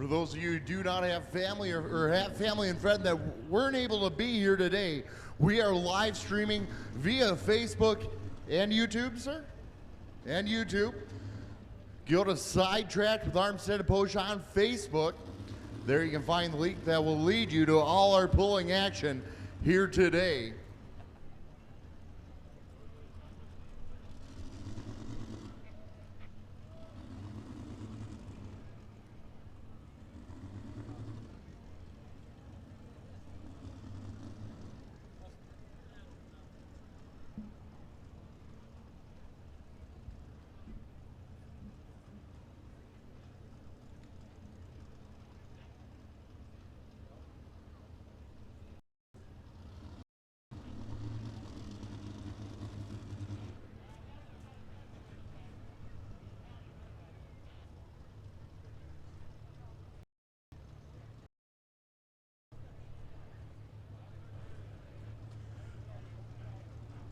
For those of you who do not have family or have family and friends that weren't able to be here today, we are live streaming via Facebook and YouTube, sir? And YouTube. Go to Sidetracked with Armstead and Posh on Facebook. There you can find the link that will lead you to all our pulling action here today.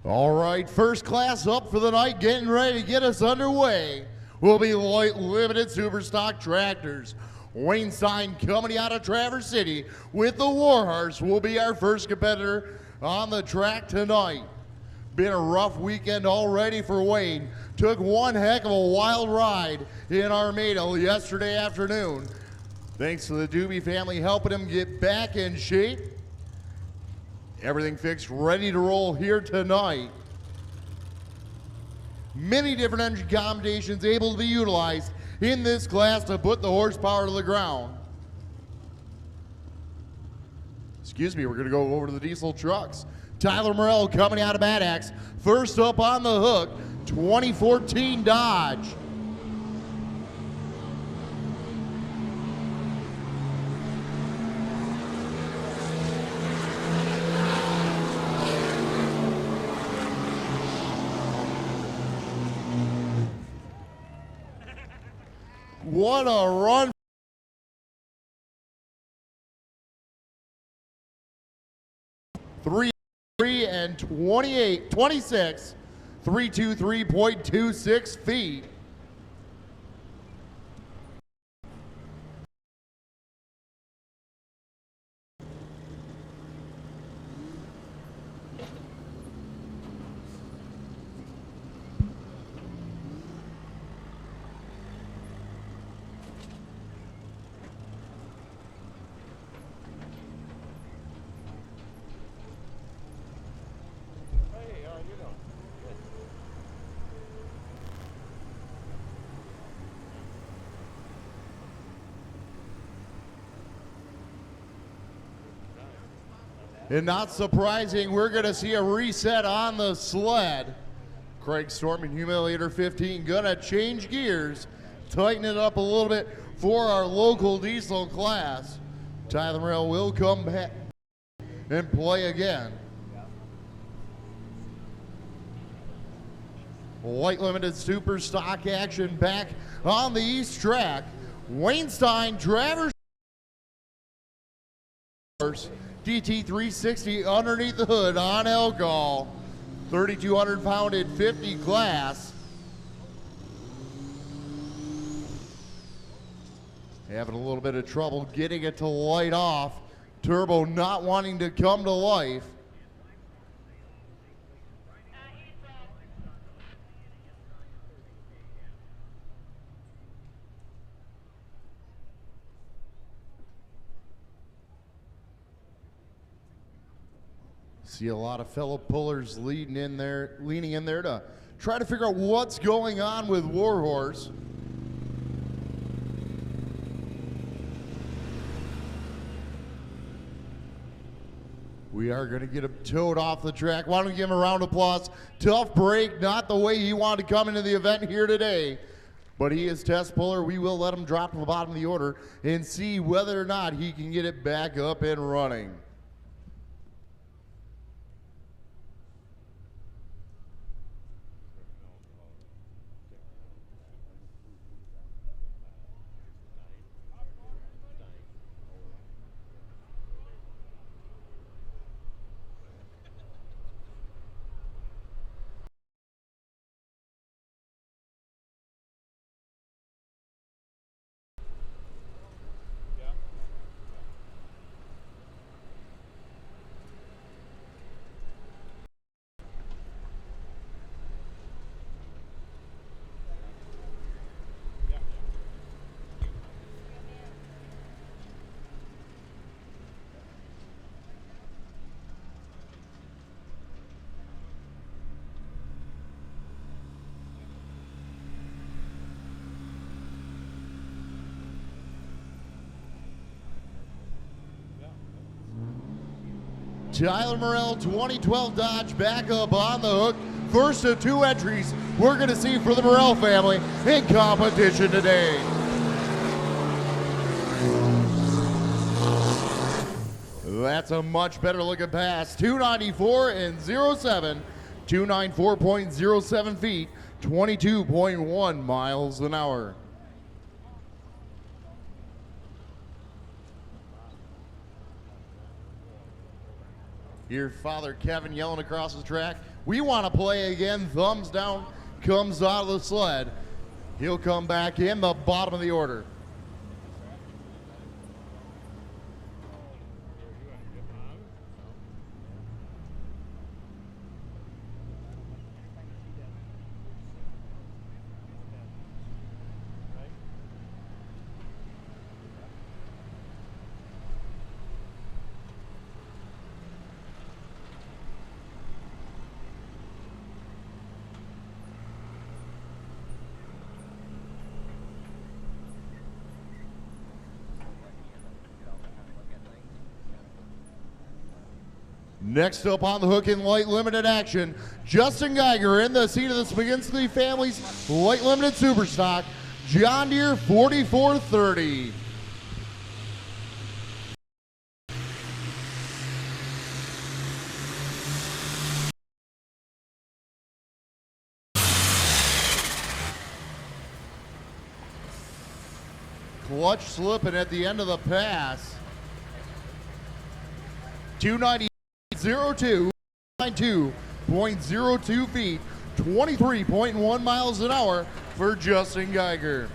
All right, first class up for the night, getting ready to get us underway will be Light Limited Superstock Tractors. Wayne Stein coming out of Traverse City with the Warhorse will be our first competitor on the track tonight. Been a rough weekend already for Wayne. Took one heck of a wild ride in Armada yesterday afternoon. Thanks to the Doobie family helping him get back in shape. Everything fixed, ready to roll here tonight. Many different engine combinations able to be utilized in this class to put the horsepower to the ground. Excuse me, we're gonna go over to the diesel trucks. Tyler Morrell coming out of Mad Axe. First up on the hook, 2014 Dodge. What a run. Three and 26, 323.26 feet. And not surprising, we're going to see a reset on the sled. Craig Storm and Humiliator 15 going to change gears, tighten it up a little bit for our local diesel class. Tyler Morrell will come back and play again. Light Limited Super Stock action back on the East track. Wayne Stein, Traverse DT 360 underneath the hood on alcohol, 3,200 pound at 50 class. Having a little bit of trouble getting it to light off. Turbo not wanting to come to life. See a lot of fellow pullers leaning in there to try to figure out what's going on with Warhorse. We are going to get him towed off the track. Why don't we give him a round of applause? Tough break, not the way he wanted to come into the event here today. But he is test puller. We will let him drop to the bottom of the order and see whether or not he can get it back up and running. Tyler Morrell 2012 Dodge back up on the hook. First of two entries we're going to see for the Morrell family in competition today. That's a much better looking pass. 294 and 07, 294.07 feet, 22.1 miles an hour. Your father Kevin yelling across the track, we want to play again. Thumbs down, comes out of the sled. He'll come back in the bottom of the order. Next up on the hook in light limited action, Justin Geiger in the seat of the Sandusky family's light limited super stock, John Deere 4430. Clutch slipping at the end of the pass. 290.02, 92.02 feet, 23.1 miles an hour for Justin Geiger.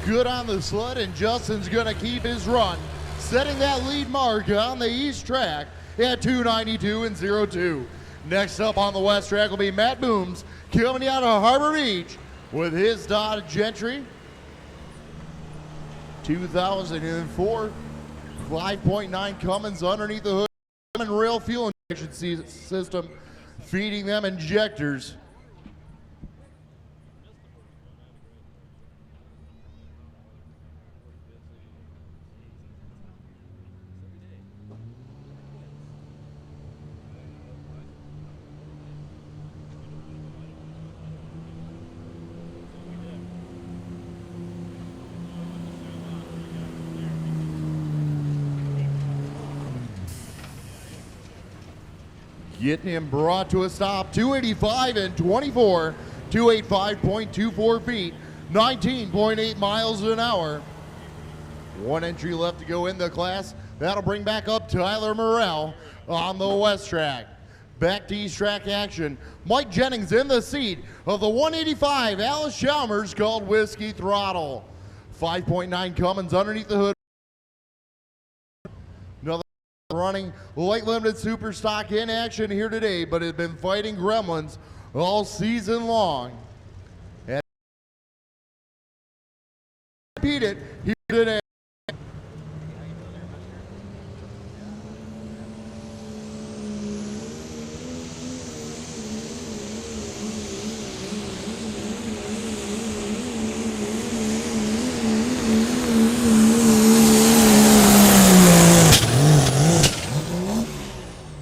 Good on the sled, and Justin's gonna keep his run, setting that lead mark on the east track at 292 and 02. Next up on the west track will be Matt Booms coming out of Harbor Beach with his Dodge Gentry 2004 5.9 Cummins underneath the hood and rail fuel injection system, feeding them injectors. Getting him brought to a stop, 285 and 24, 285.24 feet, 19.8 miles an hour. One entry left to go in the class. That'll bring back up Tyler Morrell on the west track. Back to east track action. Mike Jennings in the seat of the 185 Alice Chalmers called Whiskey Throttle. 5.9 Cummins underneath the hood. Another running light limited super stock in action here today, but has been fighting gremlins all season long. And repeat it here today.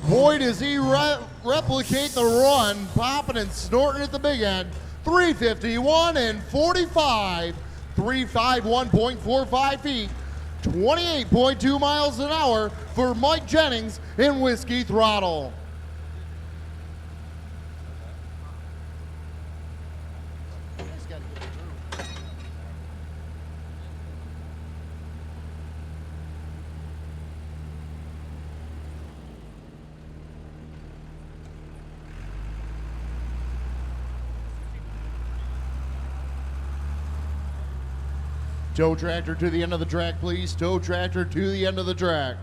Boy, does he replicate the run, popping and snorting at the big end. 351 and 45, 351.45 feet, 28.2 miles an hour for Mike Jennings in Whiskey Throttle. Tow tractor to the end of the track, please. Tow tractor to the end of the track.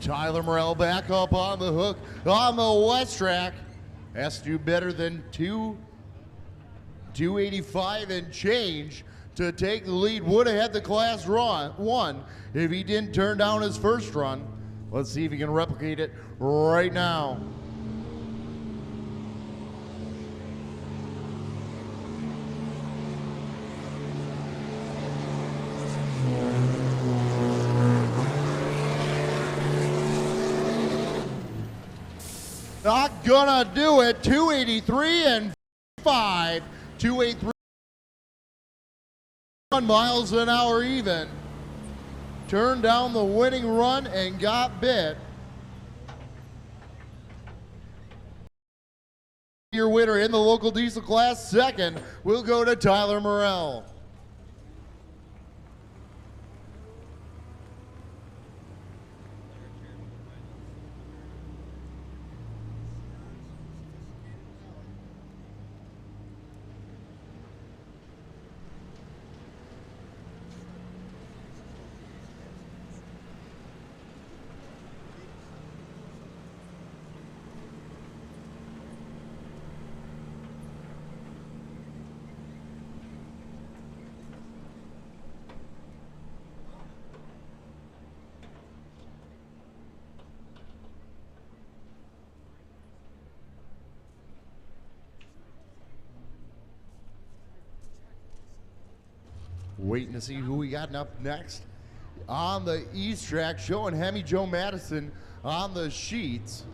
Tyler Morrell back up on the hook on the west track. Has to do better than 285 and change to take the lead. Would have had the class one if he didn't turn down his first run. Let's see if he can replicate it right now. Not gonna do it. 283 and 5. 283 miles an hour even. Turned down the winning run and got bit. Your winner in the local diesel class, second, will go to Tyler Morrell. Waiting to see who we got up next on the east track, showing Hemi Joe Madison on the sheets.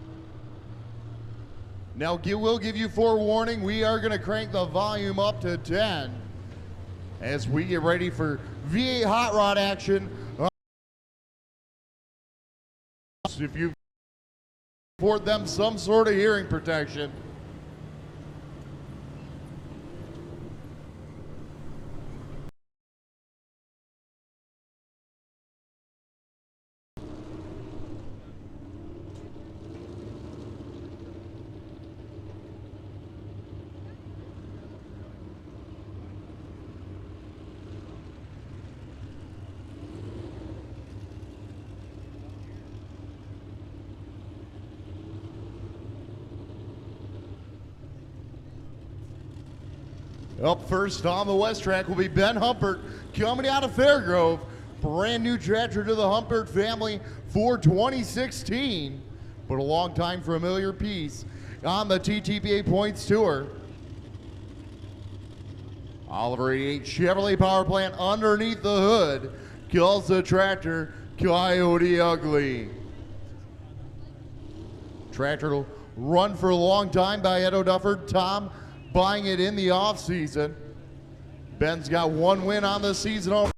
Now we'll give you forewarning, we are going to crank the volume up to 10 as we get ready for V8 hot rod action. If you afford them some sort of hearing protection. Up first on the west track will be Ben Humpert coming out of Fairgrove. Brand new tractor to the Humpert family for 2016, but a long time familiar piece on the TTPA Points Tour. Oliver 88 Chevrolet power plant underneath the hood calls the tractor Coyote Ugly. Tractor will run for a long time by Ed O'Dufford. Tom buying it in the offseason. Ben's got one win on the season.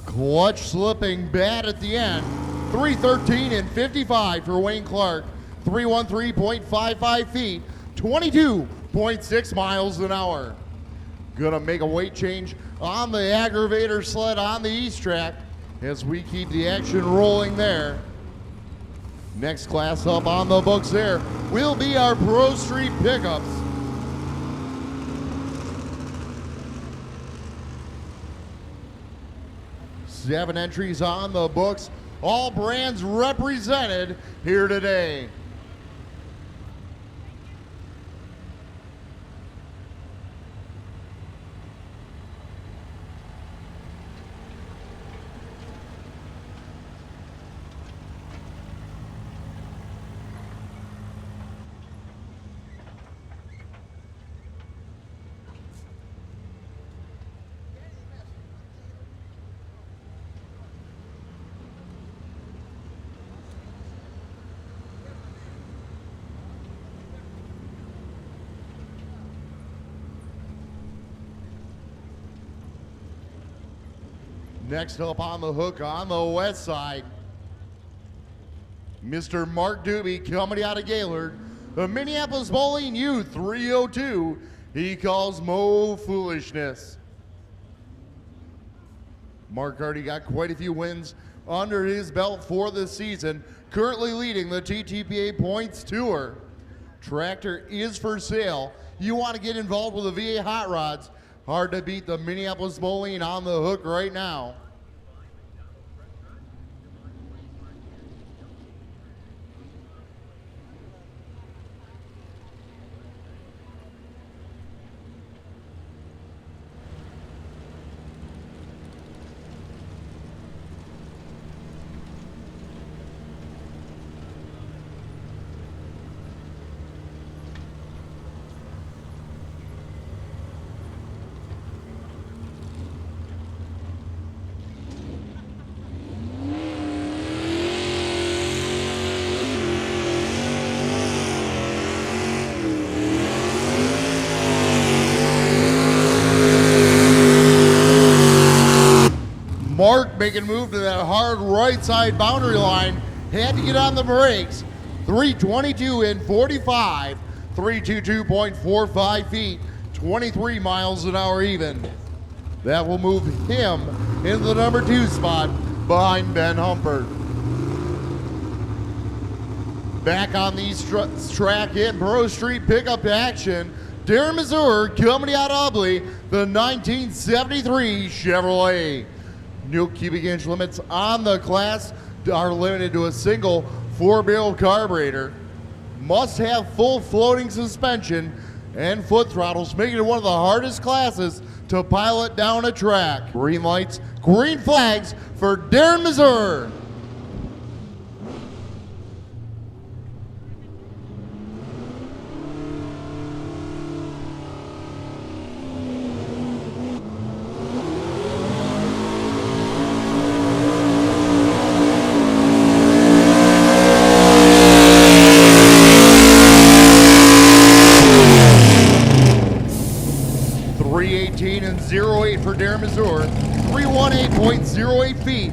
Clutch slipping bad at the end. 313 and 55 for Wayne Clark. 313.55 feet, 22.6 miles an hour. Gonna make a weight change on the aggravator sled on the east track as we keep the action rolling there. Next class up on the books there will be our Pro Street pickups. 7 entries on the books, all brands represented here today. Next up on the hook on the west side, Mr. Mark Doobie coming out of Gaylord. The Minneapolis Bowling U 302, he calls Mo Foolishness. Mark already got quite a few wins under his belt for this season, currently leading the TTPA Points Tour. Tractor is for sale. You want to get involved with the VA Hot Rods, hard to beat the Minneapolis Bowling on the hook right now. Mark making a move to that hard right side boundary line. Had to get on the brakes. 322 in 45, 322.45 feet, 23 miles an hour even. That will move him into the number 2 spot behind Ben Humpert. Back on these track in Pro Street pickup action, Darren Mazur coming out of Ubley, the 1973 Chevrolet. New cubic inch limits on the class are limited to a single 4-barrel carburetor. Must have full floating suspension and foot throttles, making it one of the hardest classes to pilot down a track. Green lights, green flags for Darren Mazur. And 08 for Darren Mazur, 318.08 feet,